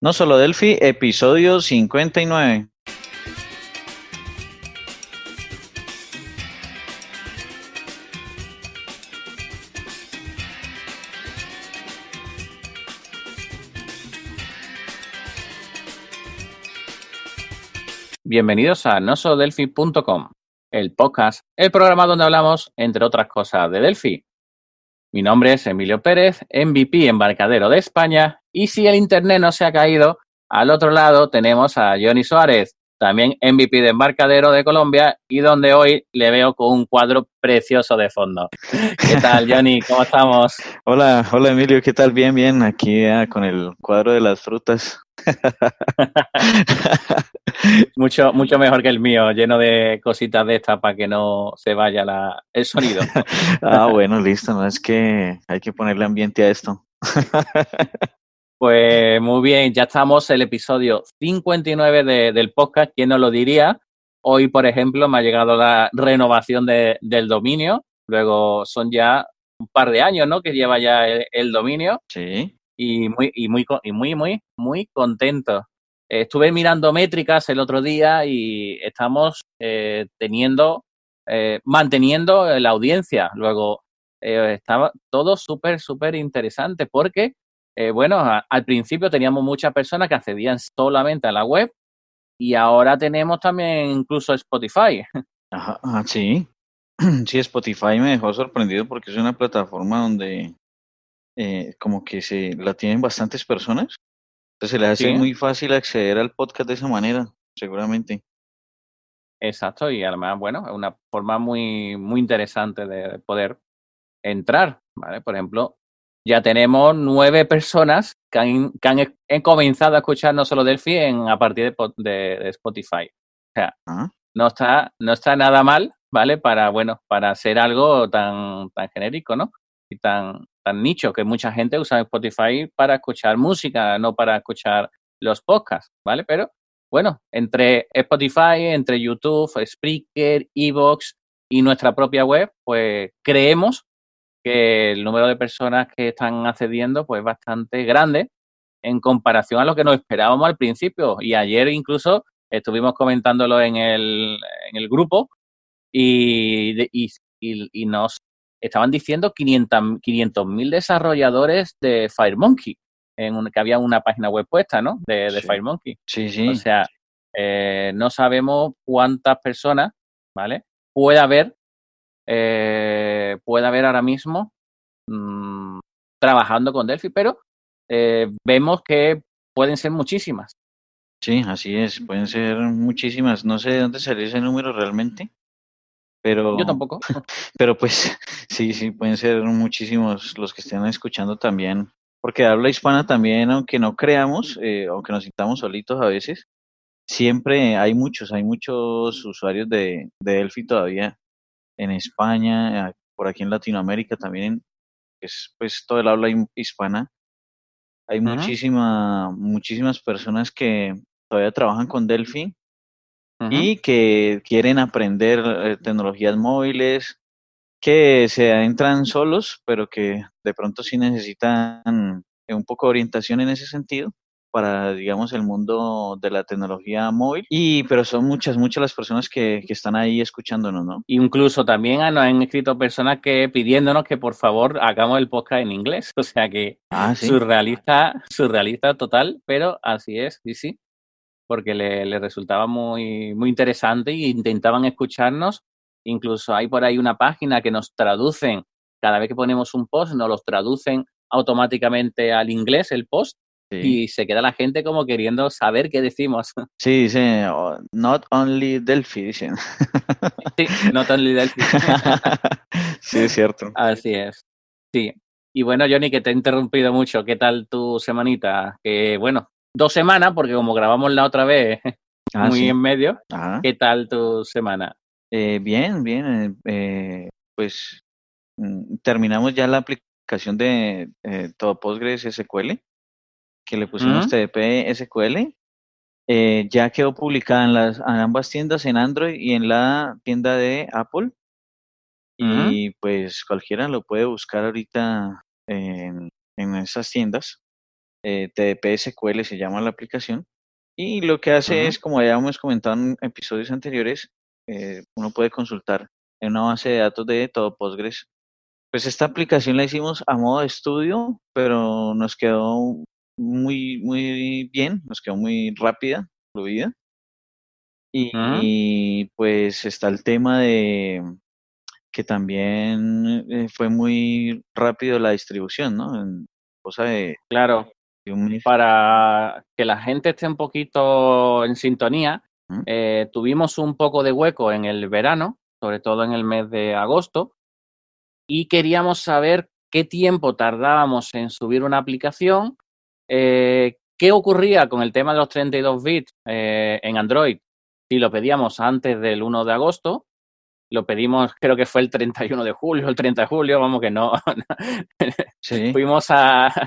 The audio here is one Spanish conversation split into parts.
No solo Delphi, episodio 59. Bienvenidos a nosolodelphi.com, el podcast, el programa donde hablamos, entre otras cosas, de Delphi. Mi nombre es Emilio Pérez, MVP embarcadero de España, y si el internet no se ha caído, al otro lado tenemos a Johnny Suárez, también MVP de embarcadero de Colombia, y donde hoy le veo con un cuadro precioso de fondo. ¿Qué tal, Johnny? ¿Cómo estamos? Hola Emilio, ¿qué tal? Bien, aquí con el cuadro de las frutas. Mucho mejor que el mío, lleno de cositas de estas para que no se vaya el sonido. Bueno, listo, no es que hay que ponerle ambiente a esto. Pues muy bien, ya estamos en el episodio 59 del podcast, ¿quién nos lo diría? Hoy, por ejemplo, me ha llegado la renovación del dominio, luego son ya un par de años, ¿no?, que lleva ya el dominio Sí. y muy contento. Estuve mirando métricas el otro día y estamos manteniendo la audiencia. Luego estaba todo súper interesante porque bueno, al principio teníamos muchas personas que accedían solamente a la web y ahora tenemos también incluso Spotify. Ajá, sí. Sí, Spotify me dejó sorprendido porque es una plataforma donde como que se la tienen bastantes personas. Entonces se les hace Sí, muy fácil acceder al podcast de esa manera, seguramente. exacto. Y además, bueno, es una forma muy interesante de poder entrar, ¿vale? Por ejemplo, ya tenemos 9 personas que han comenzado a escuchar No Solo Delphi a partir de Spotify. O sea, Ah, no está nada mal, ¿vale? Para hacer algo tan genérico, ¿no? Y tan nicho, que mucha gente usa Spotify para escuchar música, no para escuchar los podcasts, ¿vale? Pero bueno, entre Spotify, entre YouTube, Spreaker, Evox y nuestra propia web, pues creemos que el número de personas que están accediendo pues es bastante grande en comparación a lo que nos esperábamos al principio. Y ayer incluso estuvimos comentándolo en el grupo y nos estaban diciendo 500.000 desarrolladores de FireMonkey, que había una página web puesta, ¿no?, de sí. FireMonkey. Sí, O sí. sea, no sabemos cuántas personas, ¿vale?, puede haber ahora mismo mmm, trabajando con Delphi, pero vemos que pueden ser muchísimas. Sí, así es, pueden ser muchísimas, no sé de dónde salió ese número realmente, Yo pero, tampoco. pero pues sí, pueden ser muchísimos los que estén escuchando también, porque de habla hispana también, aunque no creamos, aunque nos sintamos solitos a veces, siempre hay muchos usuarios de Delphi todavía en España, por aquí en Latinoamérica también, que es pues todo el habla hispana, hay Ujú, muchísimas personas que todavía trabajan con Delphi ujú. y que quieren aprender tecnologías móviles, que se adentran solos, pero que de pronto sí necesitan un poco de orientación en ese sentido para, digamos, el mundo de la tecnología móvil. Pero son muchas las personas que están ahí escuchándonos, ¿no? Incluso también nos han escrito personas que pidiéndonos que por favor hagamos el podcast en inglés. O sea que Ah, sí. surrealista total, pero así es, sí, porque le resultaba muy interesante e intentaban escucharnos. Incluso hay por ahí una página que nos traducen, cada vez que ponemos un post, nos los traducen automáticamente al inglés el post Sí. y se queda la gente como queriendo saber qué decimos. Sí, dice, not only Delphi, dicen. Sí, not only Delphi. Sí, es cierto. Así es. Sí. Y bueno, Johnny, que te he interrumpido mucho. ¿Qué tal tu semanita? Que bueno, 2 semanas, porque como grabamos la otra vez Ah, muy sí. en medio, Ajá. ¿qué tal tu semana? Bien. Pues terminamos ya la aplicación de todo Postgres SQL, que le pusimos Ujú, TDP SQL. Ya quedó publicada en ambas tiendas, en Android y en la tienda de Apple. ujú. Y pues cualquiera lo puede buscar ahorita en esas tiendas. TDP SQL se llama la aplicación. Y lo que hace es, como ya hemos comentado en episodios anteriores, uno puede consultar en una base de datos de todo Postgres. Pues esta aplicación la hicimos a modo de estudio, pero nos quedó muy bien, nos quedó muy rápida, fluida. Y pues está el tema de que también fue muy rápido la distribución, ¿no? En cosa de Claro, un mes. para que la gente esté un poquito en sintonía, ¿Mm? tuvimos un poco de hueco en el verano, sobre todo en el mes de agosto, y queríamos saber qué tiempo tardábamos en subir una aplicación, qué ocurría con el tema de los 32 bits en Android si lo pedíamos antes del 1 de agosto. Lo pedimos, creo que fue el 31 de julio, el 30 de julio, vamos que no. Sí, Fuimos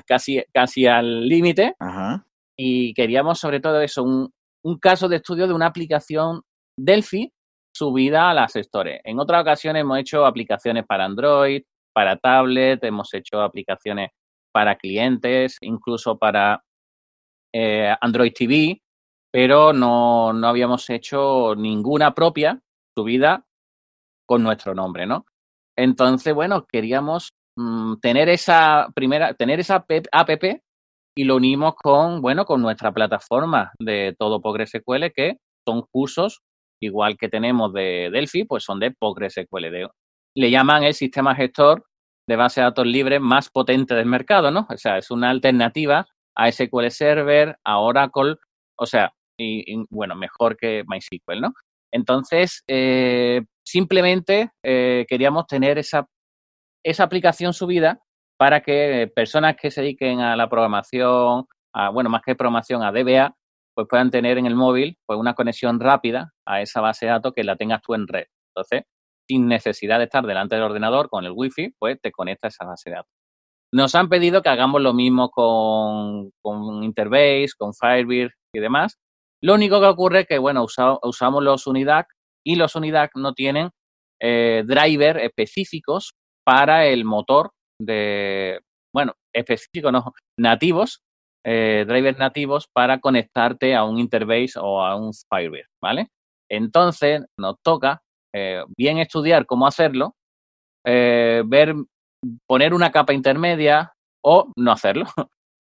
casi al límite ajá, y queríamos sobre todo eso, un caso de estudio de una aplicación Delphi subida a las stores. En otras ocasiones hemos hecho aplicaciones para Android, para tablet, hemos hecho aplicaciones para clientes, incluso para Android TV, pero no habíamos hecho ninguna propia subida con nuestro nombre, ¿no? Entonces, bueno, queríamos tener esa app y lo unimos con nuestra plataforma de todo PostgreSQL, que son cursos, igual que tenemos de Delphi, pues son de PostgreSQL. Le llaman el sistema gestor de base de datos libres más potente del mercado, ¿no? O sea, es una alternativa a SQL Server, a Oracle, o sea, bueno, mejor que MySQL, ¿no? Entonces, simplemente queríamos tener esa aplicación subida para que personas que se dediquen a la programación, bueno, más que programación, a DBA, pues puedan tener en el móvil pues una conexión rápida a esa base de datos que la tengas tú en red. Entonces, sin necesidad de estar delante del ordenador con el wifi, pues te conecta a esa base de datos. Nos han pedido que hagamos lo mismo con Interbase, con Firebird y demás. Lo único que ocurre es que, bueno, usamos los UNIDAC y los UNIDAC no tienen driver específicos para el motor bueno, específicos no, nativos, drivers nativos para conectarte a un Interbase o a un Firebird, ¿vale? Entonces, nos toca bien estudiar cómo hacerlo, poner una capa intermedia o no hacerlo,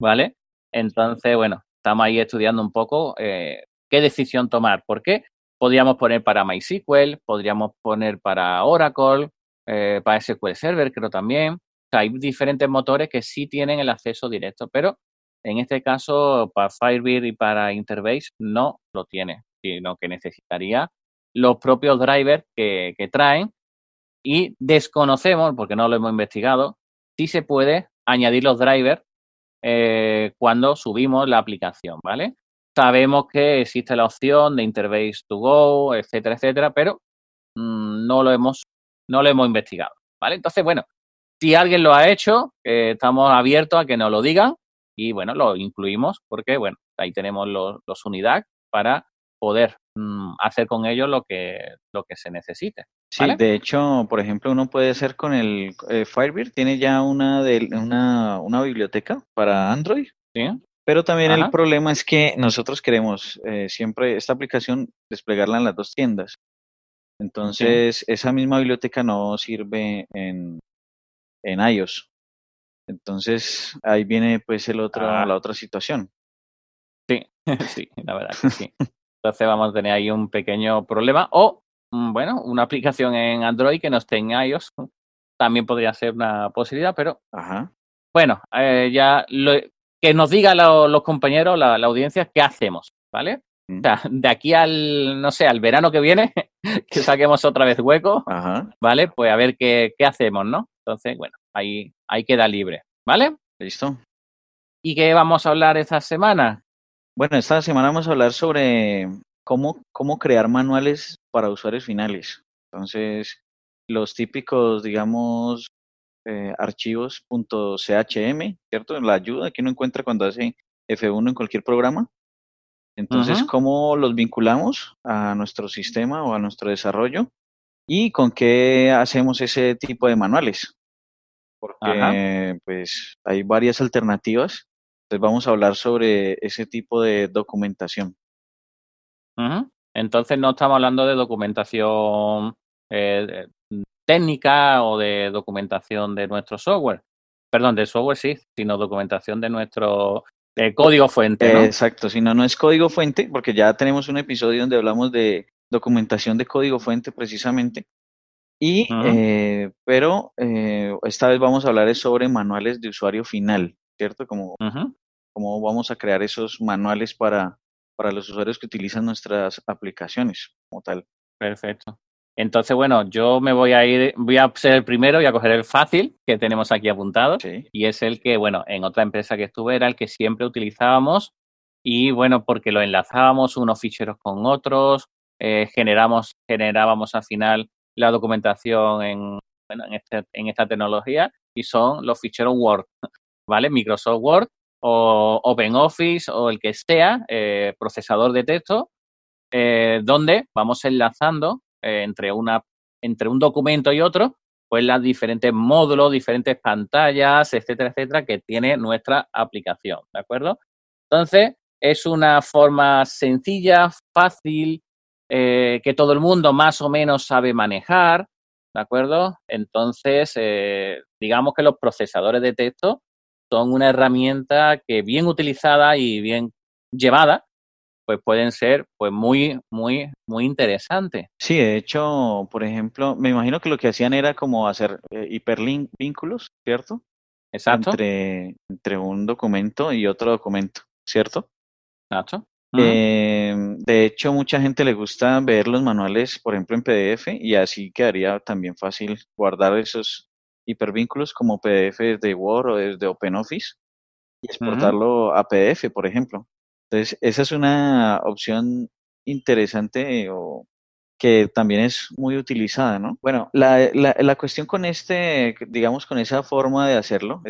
¿vale? Entonces, bueno, estamos ahí estudiando un poco qué decisión tomar. ¿Por qué? Podríamos poner para MySQL, podríamos poner para Oracle, para SQL Server, creo también. O sea, hay diferentes motores que sí tienen el acceso directo, pero en este caso, para Firebird y para Interbase no lo tiene, sino que necesitaría los propios drivers que traen y desconocemos, porque no lo hemos investigado, si se puede añadir los drivers cuando subimos la aplicación, ¿vale? Sabemos que existe la opción de Interbase to Go, etcétera, etcétera, pero no lo hemos investigado, ¿vale? Entonces, bueno, si alguien lo ha hecho, estamos abiertos a que nos lo digan y, bueno, lo incluimos porque, bueno, ahí tenemos los UNIDAC para poder hacer con ellos lo que se necesite, sí, ¿vale? de hecho, por ejemplo, uno puede hacer con el Firebird, tiene ya una biblioteca para Android, Sí, pero también el ajá, problema es que nosotros queremos siempre esta aplicación desplegarla en las dos tiendas. sí. Entonces, esa misma biblioteca no sirve en iOS. Entonces, ahí viene pues Ah, la otra situación. sí, sí, la verdad que sí. Entonces vamos a tener ahí un pequeño problema o, bueno, una aplicación en Android que no esté en iOS también podría ser una posibilidad, pero Ajá. bueno, que nos digan los compañeros, la audiencia, qué hacemos, ¿vale? O Mm. sea, de aquí no sé, al verano que viene, que saquemos otra vez hueco, Ajá. ¿vale? Pues a ver qué hacemos, ¿no? Entonces, bueno, ahí queda libre, ¿vale? ¿Listo? ¿Y qué vamos a hablar esta semana? Bueno, esta semana vamos a hablar sobre cómo crear manuales para usuarios finales. Entonces, los típicos, digamos, archivos .chm, ¿cierto? La ayuda que uno encuentra cuando hace F1 en cualquier programa. Entonces, Ujú, ¿cómo los vinculamos a nuestro sistema o a nuestro desarrollo? ¿Y con qué hacemos ese tipo de manuales? ajá, Porque, pues, hay varias alternativas Entonces vamos a hablar sobre ese tipo de documentación. Entonces no estamos hablando de documentación técnica o de documentación de nuestro software. Perdón, de software sí, sino documentación de nuestro código fuente, ¿no? Exacto, si no, no es código fuente, porque ya tenemos un episodio donde hablamos de documentación de código fuente precisamente. Y, pero esta vez vamos a hablar es sobre manuales de usuario final, ¿cierto? Cómo vamos a crear esos manuales para los usuarios que utilizan nuestras aplicaciones como tal. Perfecto. Entonces, bueno, yo me voy a ser el primero y a coger el fácil que tenemos aquí apuntado. Sí. Y es el que, bueno, en otra empresa que estuve era el que siempre utilizábamos y, bueno, porque lo enlazábamos unos ficheros con otros, generábamos al final la documentación en esta tecnología y son los ficheros Word, ¿vale? Microsoft Word o OpenOffice o el que sea, procesador de texto, donde vamos enlazando entre un documento y otro, pues las diferentes módulos, diferentes pantallas, etcétera, etcétera, que tiene nuestra aplicación, ¿de acuerdo? Entonces, es una forma sencilla, fácil, que todo el mundo más o menos sabe manejar, ¿de acuerdo? Entonces, digamos que los procesadores de texto son una herramienta que bien utilizada y bien llevada, pues pueden ser pues muy, muy, muy interesantes. Sí, de hecho, por ejemplo, me imagino que lo que hacían era como hacer hiperlink vínculos, ¿cierto? Exacto, Entre un documento y otro documento, ¿cierto? exacto. De hecho, mucha gente le gusta ver los manuales, por ejemplo, en PDF y así quedaría también fácil guardar esos hipervínculos como PDF desde Word o desde OpenOffice y exportarlo a PDF, por ejemplo. Entonces, esa es una opción interesante o que también es muy utilizada, ¿no? Bueno, la cuestión con digamos, con esa forma de hacerlo,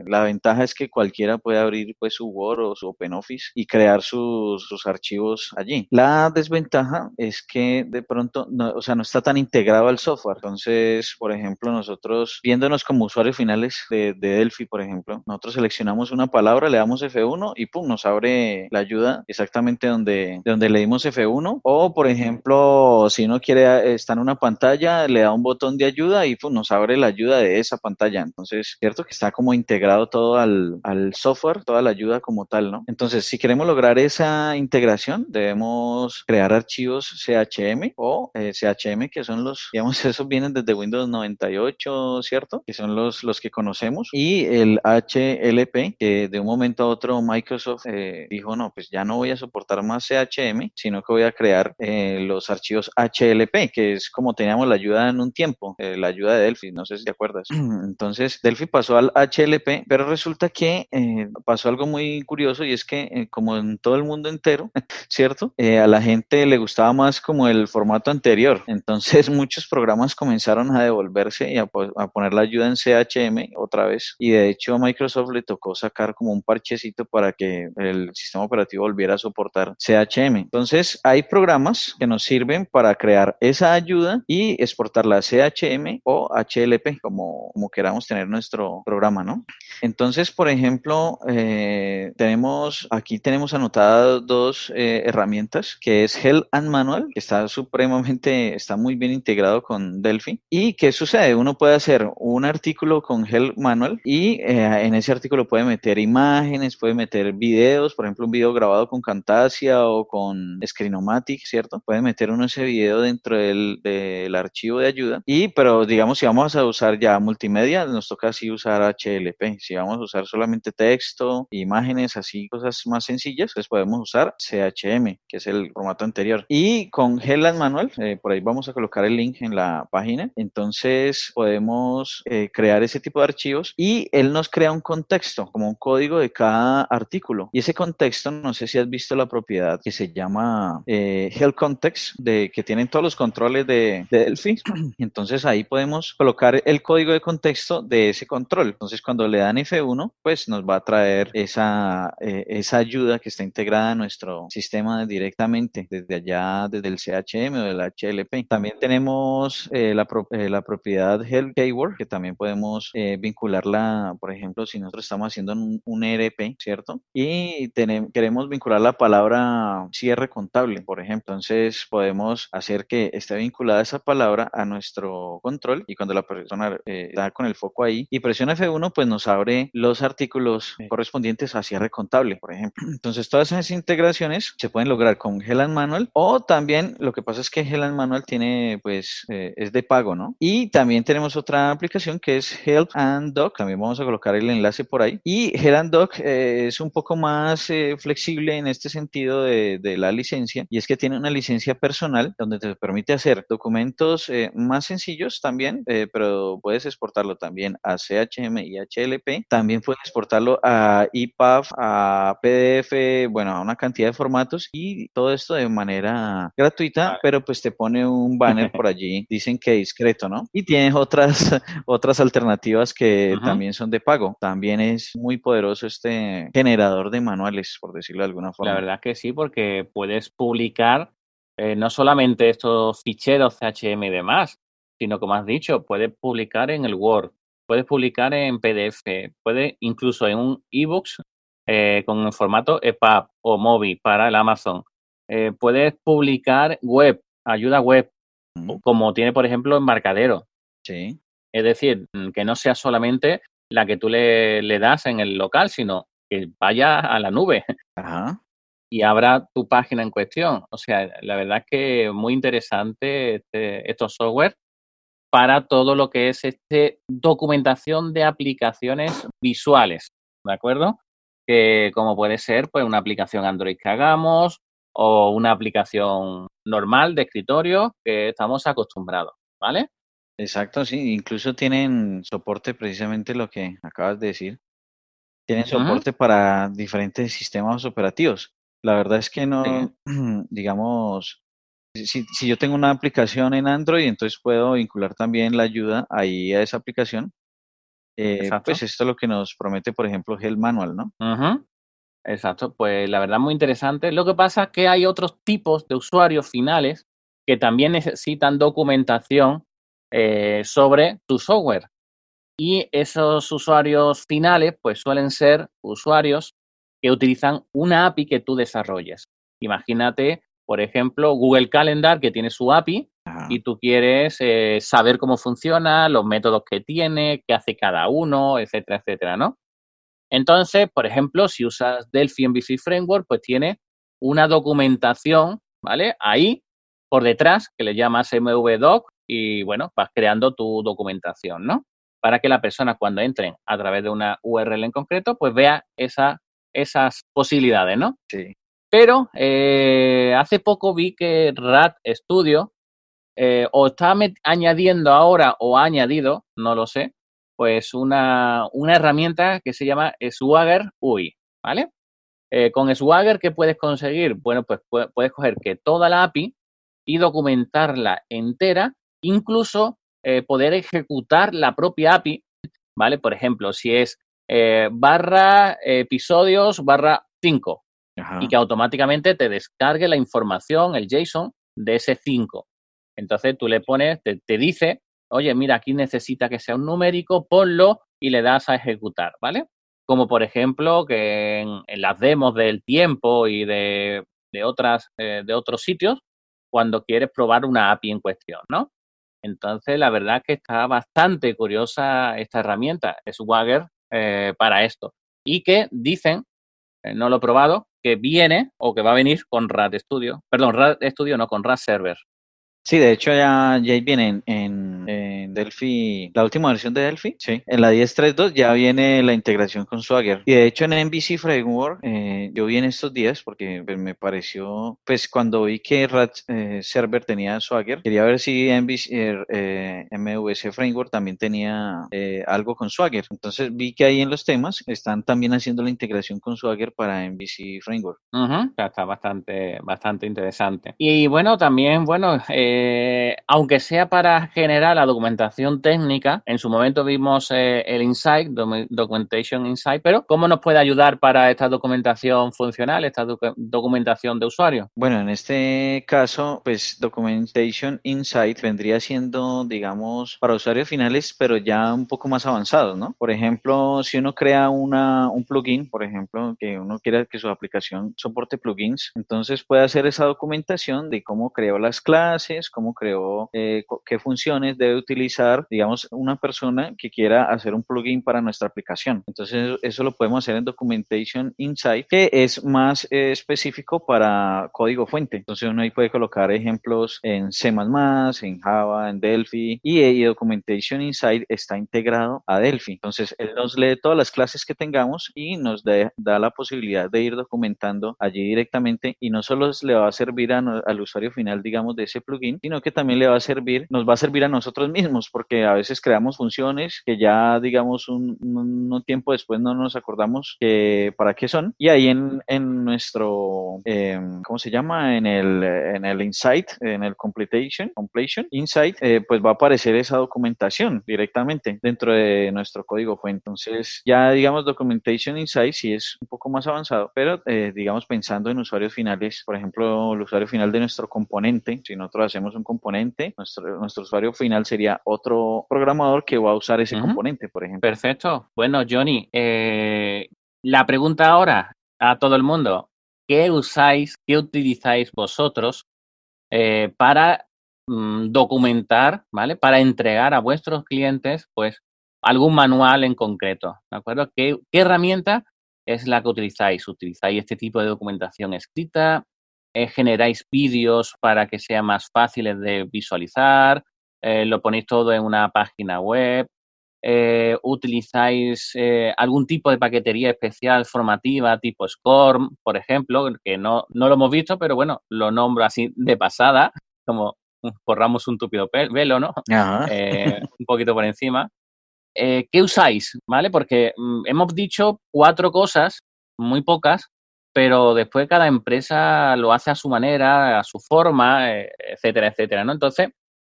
la ventaja es que cualquiera puede abrir pues su Word o su OpenOffice y crear sus archivos allí. La desventaja es que de pronto, no, o sea, no está tan integrado al software. Entonces, por ejemplo, nosotros, viéndonos como usuarios finales de Delphi, por ejemplo, nosotros seleccionamos una palabra, le damos F1 y pum, nos abre la ayuda exactamente donde le dimos F1. O, por ejemplo, si uno quiere estar en una pantalla, le da un botón de ayuda y pum, nos abre la ayuda de esa pantalla. Entonces, cierto que está como integrado todo al software, toda la ayuda como tal, ¿no? Entonces, si queremos lograr esa integración, debemos crear archivos CHM o CHM, que son digamos, esos vienen desde Windows 98, ¿cierto? Que son los que conocemos. Y el HLP, que de un momento a otro Microsoft dijo, no, pues ya no voy a soportar más CHM, sino que voy a crear los archivos HLP, que es como teníamos la ayuda en un tiempo, la ayuda de Delphi, no sé si te acuerdas. Entonces, Delphi pasó al HLP, pero resulta que pasó algo muy curioso y es que, como en todo el mundo entero, ¿cierto? A la gente le gustaba más como el formato anterior. Entonces, muchos programas comenzaron a devolverse y a poner la ayuda en CHM otra vez. Y de hecho, a Microsoft le tocó sacar como un parchecito para que el sistema operativo volviera a soportar CHM. Entonces, hay programas que nos sirven para crear esa ayuda y exportarla a CHM o HLP, como queramos tener nuestro programa, ¿no? Entonces, por ejemplo, aquí tenemos anotadas dos herramientas, que es Help and Manual, que está muy bien integrado con Delphi. ¿Y qué sucede? Uno puede hacer un artículo con Help Manual y en ese artículo puede meter imágenes, puede meter videos, por ejemplo, un video grabado con Camtasia o con Screenomatic, ¿cierto? Puede meter uno ese video dentro del archivo de ayuda. Pero digamos, si vamos a usar ya multimedia, nos toca así usar HLP. Si vamos a usar solamente texto, imágenes, así, cosas más sencillas, pues podemos usar CHM, que es el formato anterior. Y con Headland Manual, por ahí vamos a colocar el link en la página, entonces podemos crear ese tipo de archivos y él nos crea un contexto, como un código de cada artículo. Y ese contexto, no sé si has visto la propiedad que se llama Help Context que tienen todos los controles de Delphi. Entonces ahí podemos colocar el código de contexto de ese control. Entonces cuando le dan F1, pues nos va a traer esa ayuda que está integrada en nuestro sistema directamente desde allá, desde el CHM o del HLP. También tenemos la propiedad Help Keyword, que también podemos vincularla, por ejemplo, si nosotros estamos haciendo un ERP, ¿cierto? Y queremos vincular la palabra cierre contable, por ejemplo. Entonces podemos hacer que esté vinculada esa palabra a nuestro control, y cuando la persona da con el foco ahí y presiona F1, pues nos abre los artículos correspondientes a cierre contable, por ejemplo. Entonces todas esas integraciones se pueden lograr con Hell Manual, o también lo que pasa es que Hell Manual tiene, pues, es de pago, ¿no? Y también tenemos otra aplicación que es Help and Doc, también vamos a colocar el enlace por ahí. Y Help and Doc es un poco más flexible en este sentido de la licencia, y es que tiene una licencia personal donde te permite hacer documentos más sencillos también, pero puedes exportarlo también a CHM y HLP, también puedes exportarlo a EPUB, a PDF, bueno, a una cantidad de formatos, y todo esto de manera gratuita, Vale. pero pues te pone un banner por allí, dicen que discreto, ¿no? Y tienes otras alternativas que también son de pago. También es muy poderoso este generador de manuales, por decirlo de alguna La forma. verdad que sí, porque puedes publicar no solamente estos ficheros CHM y demás, sino, como has dicho, puedes publicar en el Word, puedes publicar en PDF, puedes incluso en un ebooks con el formato EPUB o MOBI para el Amazon. Puedes publicar web, ayuda web, como tiene, por ejemplo, Embarcadero. Sí. Es decir, que no sea solamente la que tú le das en el local, sino que vaya a la nube. Ajá. Y abra tu página en cuestión. O sea, la verdad es que muy interesante estos software para todo lo que es documentación de aplicaciones visuales, ¿de acuerdo? Que como puede ser pues una aplicación Android que hagamos, o una aplicación normal de escritorio que estamos acostumbrados, ¿vale? Exacto, sí, incluso tienen soporte, precisamente lo que acabas de decir. Tienen Ujú, soporte para diferentes sistemas operativos. La verdad es que sí, no, digamos, si yo tengo una aplicación en Android, entonces puedo vincular también la ayuda ahí a esa aplicación. Pues exacto. esto es lo que nos promete, por ejemplo, Help Manual, ¿no? Ujú, exacto, pues la verdad muy interesante. Lo que pasa es que hay otros tipos de usuarios finales que también necesitan documentación sobre tu software. Y esos usuarios finales, pues suelen ser usuarios que utilizan una API que tú desarrolles. Imagínate, por ejemplo, Google Calendar, que tiene su API, Ajá. y tú quieres saber cómo funciona, los métodos que tiene, qué hace cada uno, etcétera, etcétera, ¿no? Entonces, por ejemplo, si usas Delphi MVC Framework, pues tiene una documentación, ¿vale? Ahí, por detrás, que le llamas MVDoc, y bueno, vas creando tu documentación, ¿no? Para que la persona, cuando entren a través de una URL en concreto, pues vea esas posibilidades, ¿no? Sí. Pero hace poco vi que RAD Studio o está añadiendo ahora, o ha añadido, no lo sé, pues una herramienta que se llama Swagger UI, ¿vale? Con Swagger, ¿qué puedes conseguir? Bueno, pues puedes coger que toda la API y documentarla entera, incluso poder ejecutar la propia API, ¿vale? Por ejemplo, si es barra episodios barra 5, y Ajá. que automáticamente te descargue la información, el JSON de ese 5. Entonces tú le pones, te dice, oye, mira, aquí necesita que sea un numérico, ponlo y le das a ejecutar, ¿vale? Como por ejemplo que en las demos del tiempo y de otros sitios, cuando quieres probar una API en cuestión, ¿no? Entonces, la verdad es que está bastante curiosa esta herramienta, Swagger, para esto. Y que dicen, no lo he probado, que viene o que va a venir con RAD Studio. Perdón, RAD Studio no, con RAD Server. Sí, de hecho ya viene en Delphi, la última versión de Delphi, sí, en la 10.3.2 ya viene la integración con Swagger. Y de hecho en MVC Framework, yo vi en estos días porque pues, me pareció, pues cuando vi que Rat Server tenía Swagger, quería ver si MVC Framework también tenía algo con Swagger. Entonces vi que ahí en los temas están también haciendo la integración con Swagger para MVC Framework. O sea, está bastante interesante. Y bueno, también, bueno, aunque sea para generar la documentación técnica, en su momento vimos el Insight, Documentation Insight, pero ¿cómo nos puede ayudar para esta documentación funcional, esta documentación de usuario? Bueno, en este caso, pues Documentation Insight vendría siendo, digamos, para usuarios finales, pero ya un poco más avanzados, ¿no? Por ejemplo, si uno crea un plugin, por ejemplo, que uno quiera que su aplicación soporte plugins, entonces puede hacer esa documentación de cómo creó las clases, cómo creó, qué funciones debe utilizar, digamos, una persona que quiera hacer un plugin para nuestra aplicación. Entonces, eso lo podemos hacer en Documentation Insight, que es más específico para código fuente. Entonces uno ahí puede colocar ejemplos en C++, en Java, en Delphi y Documentation Insight está integrado a Delphi. Entonces él nos lee todas las clases que tengamos y nos da la posibilidad de ir documentando allí directamente y no solo le va a servir al usuario final, digamos, de ese plugin, sino que también le va a servir, nos va a servir a nosotros mismos porque a veces creamos funciones que ya, digamos, un tiempo después no nos acordamos que para qué son y ahí en nuestro, ¿cómo se llama? En el Insight, en el Completion Insight, pues va a aparecer esa documentación directamente dentro de nuestro código fuente. Entonces, ya digamos, Documentation Insight sí es un poco más avanzado, pero digamos, pensando en usuarios finales, por ejemplo, el usuario final de nuestro componente, si nosotros hacemos un componente, nuestro usuario final sería otro programador que va a usar ese Ujú. componente, por ejemplo. Perfecto. Bueno, Johnny, la pregunta ahora a todo el mundo, ¿qué usáis, qué utilizáis vosotros para documentar, ¿vale? Para entregar a vuestros clientes, pues, algún manual en concreto, ¿de acuerdo? ¿Qué herramienta es la que utilizáis? ¿Utilizáis este tipo de documentación escrita? ¿Generáis vídeos para que sean más fáciles de visualizar? ¿Lo ponéis todo en una página web? ¿Utilizáis algún tipo de paquetería especial formativa tipo SCORM, por ejemplo, que no lo hemos visto, pero bueno, lo nombro así de pasada, como forramos un tupido velo, ¿no? Ajá. Un poquito por encima. ¿Qué usáis? ¿Vale? Porque hemos dicho 4 cosas, muy pocas, pero después cada empresa lo hace a su manera, a su forma, etcétera, etcétera, ¿no? Entonces,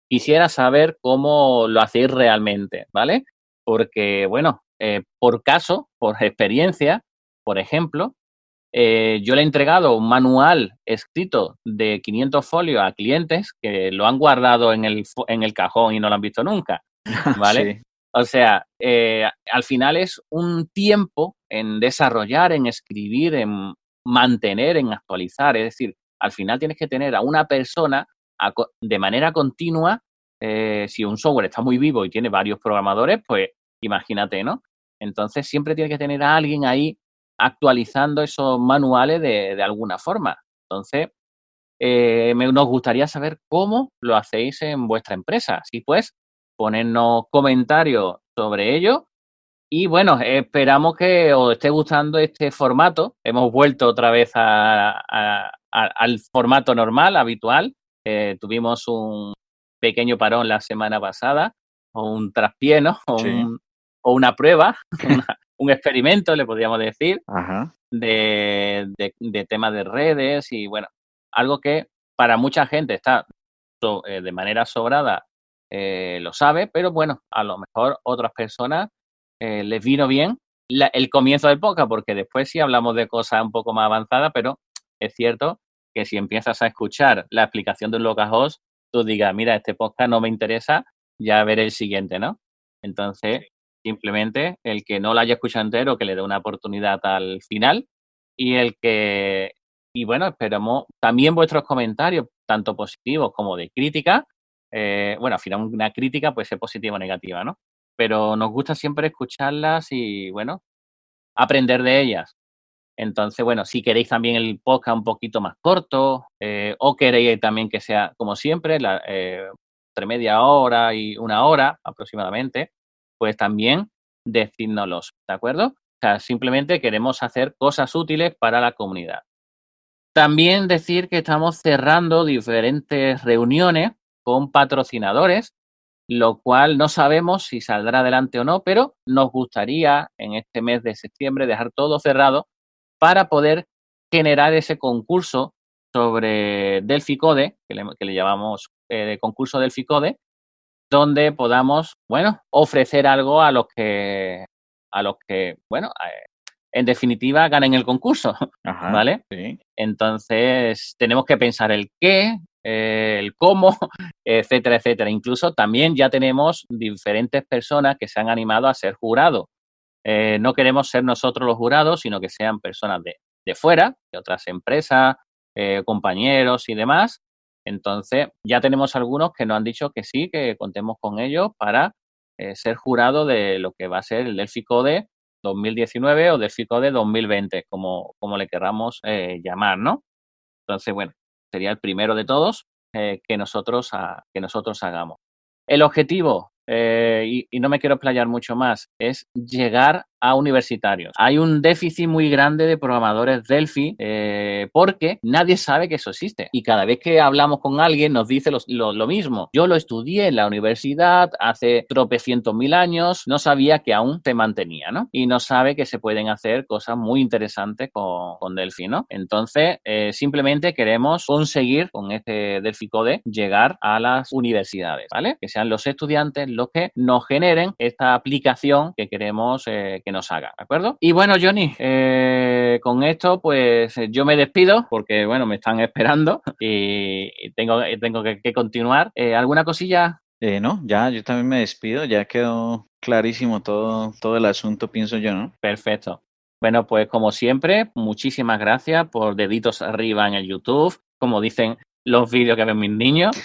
quisiera saber cómo lo hacéis realmente, ¿vale? Porque, bueno, por caso, por experiencia, por ejemplo, yo le he entregado un manual escrito de 500 folios a clientes que lo han guardado en el cajón y no lo han visto nunca, ¿vale? Sí. O sea, al final es un tiempo en desarrollar, en escribir, en mantener, en actualizar. Es decir, al final tienes que tener a una persona de manera continua. Si un software está muy vivo y tiene varios programadores, pues imagínate, ¿no? Entonces siempre tiene que tener a alguien ahí actualizando esos manuales de alguna forma. Entonces, nos gustaría saber cómo lo hacéis en vuestra empresa. Si pues, ponernos comentarios sobre ello. Y bueno, esperamos que os esté gustando este formato. Hemos vuelto otra vez al formato normal, habitual. Tuvimos un pequeño parón la semana pasada, o un traspié, ¿no? Sí. O una prueba, un experimento, le podríamos decir Ajá. de temas de redes y bueno, algo que para mucha gente está de manera sobrada, lo sabe, pero bueno, a lo mejor otras personas les vino bien el comienzo del podcast, porque después sí hablamos de cosas un poco más avanzadas, pero es cierto que si empiezas a escuchar la explicación de un localhost, tú digas, mira, este podcast no me interesa, ya veré el siguiente, ¿no? Entonces, simplemente el que no lo haya escuchado entero, que le dé una oportunidad al final y y bueno, esperamos también vuestros comentarios, tanto positivos como de crítica. Bueno, al final una crítica puede ser positiva o negativa, ¿no? Pero nos gusta siempre escucharlas y, bueno, aprender de ellas. Entonces, bueno, si queréis también el podcast un poquito más corto o queréis también que sea, como siempre, entre media hora y una hora aproximadamente, pues también decídnoslos, ¿de acuerdo? O sea, simplemente queremos hacer cosas útiles para la comunidad. También decir que estamos cerrando diferentes reuniones con patrocinadores, lo cual no sabemos si saldrá adelante o no, pero nos gustaría en este mes de septiembre dejar todo cerrado para poder generar ese concurso sobre Delphi Code, que le llamamos concurso Delphi Code, donde podamos, bueno, ofrecer algo a los que, bueno, en definitiva ganen el concurso, Ajá, ¿vale? sí. Entonces, tenemos que pensar el qué, el cómo, etcétera, etcétera. Incluso también ya tenemos diferentes personas que se han animado a ser jurados. No queremos ser nosotros los jurados, sino que sean personas de fuera, de otras empresas, compañeros y demás. Entonces, ya tenemos algunos que nos han dicho que sí, que contemos con ellos para ser jurado de lo que va a ser el Delphi Code 2019 o Delphi Code 2020, como le querramos llamar, ¿no? Entonces, bueno, sería el primero de todos que nosotros hagamos. El objetivo, y no me quiero explayar mucho más, es llegar a universitarios. Hay un déficit muy grande de programadores Delphi porque nadie sabe que eso existe. Y cada vez que hablamos con alguien nos dice lo mismo. Yo lo estudié en la universidad hace tropecientos mil años, no sabía que aún se mantenía, ¿no? Y no sabe que se pueden hacer cosas muy interesantes con Delphi, ¿no? Entonces, simplemente queremos conseguir con este Delphi Code llegar a las universidades, ¿vale? Que sean los estudiantes los que nos generen esta aplicación que queremos que nos haga, ¿de acuerdo? Y bueno, Johnny, con esto pues yo me despido porque, bueno, me están esperando y tengo que continuar. ¿Alguna cosilla? No, ya, yo también me despido, ya quedó clarísimo todo el asunto, pienso yo, ¿no? Perfecto. Bueno, pues como siempre, muchísimas gracias por deditos arriba en el YouTube, como dicen los vídeos que ven mis niños,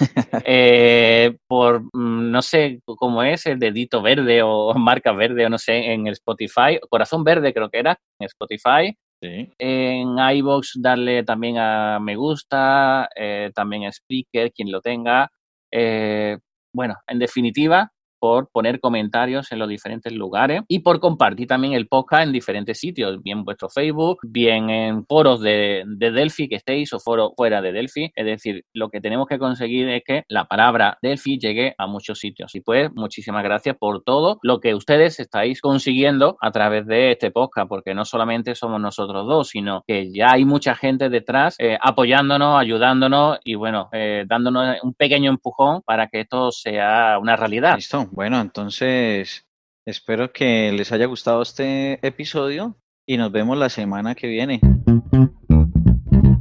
no sé cómo es, el dedito verde o marca verde o no sé, en el Spotify, corazón verde creo que era, en Spotify. Sí. En iVoox darle también a me gusta, también a Spreaker, quien lo tenga. Bueno, en definitiva, por poner comentarios en los diferentes lugares y por compartir también el podcast en diferentes sitios, bien vuestro Facebook, bien en foros de Delphi que estéis o foros fuera de Delphi. Es decir, lo que tenemos que conseguir es que la palabra Delphi llegue a muchos sitios. Y pues, muchísimas gracias por todo lo que ustedes estáis consiguiendo a través de este podcast, porque no solamente somos nosotros dos, sino que ya hay mucha gente detrás apoyándonos, ayudándonos y bueno, dándonos un pequeño empujón para que esto sea una realidad. Listo. Bueno, entonces espero que les haya gustado este episodio y nos vemos la semana que viene.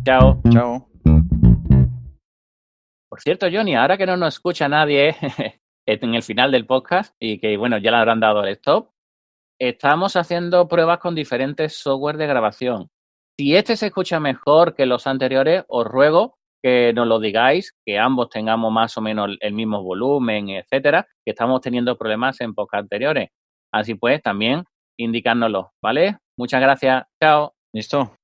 Chao. Chao. Por cierto, Johnny, ahora que no nos escucha nadie en el final del podcast y que, bueno, ya le habrán dado el stop, estamos haciendo pruebas con diferentes software de grabación. Si este se escucha mejor que los anteriores, os ruego que nos lo digáis, que ambos tengamos más o menos el mismo volumen, etcétera, que estamos teniendo problemas en podcasts anteriores. Así pues, también indicárnoslo, ¿vale? Muchas gracias. Chao. Listo.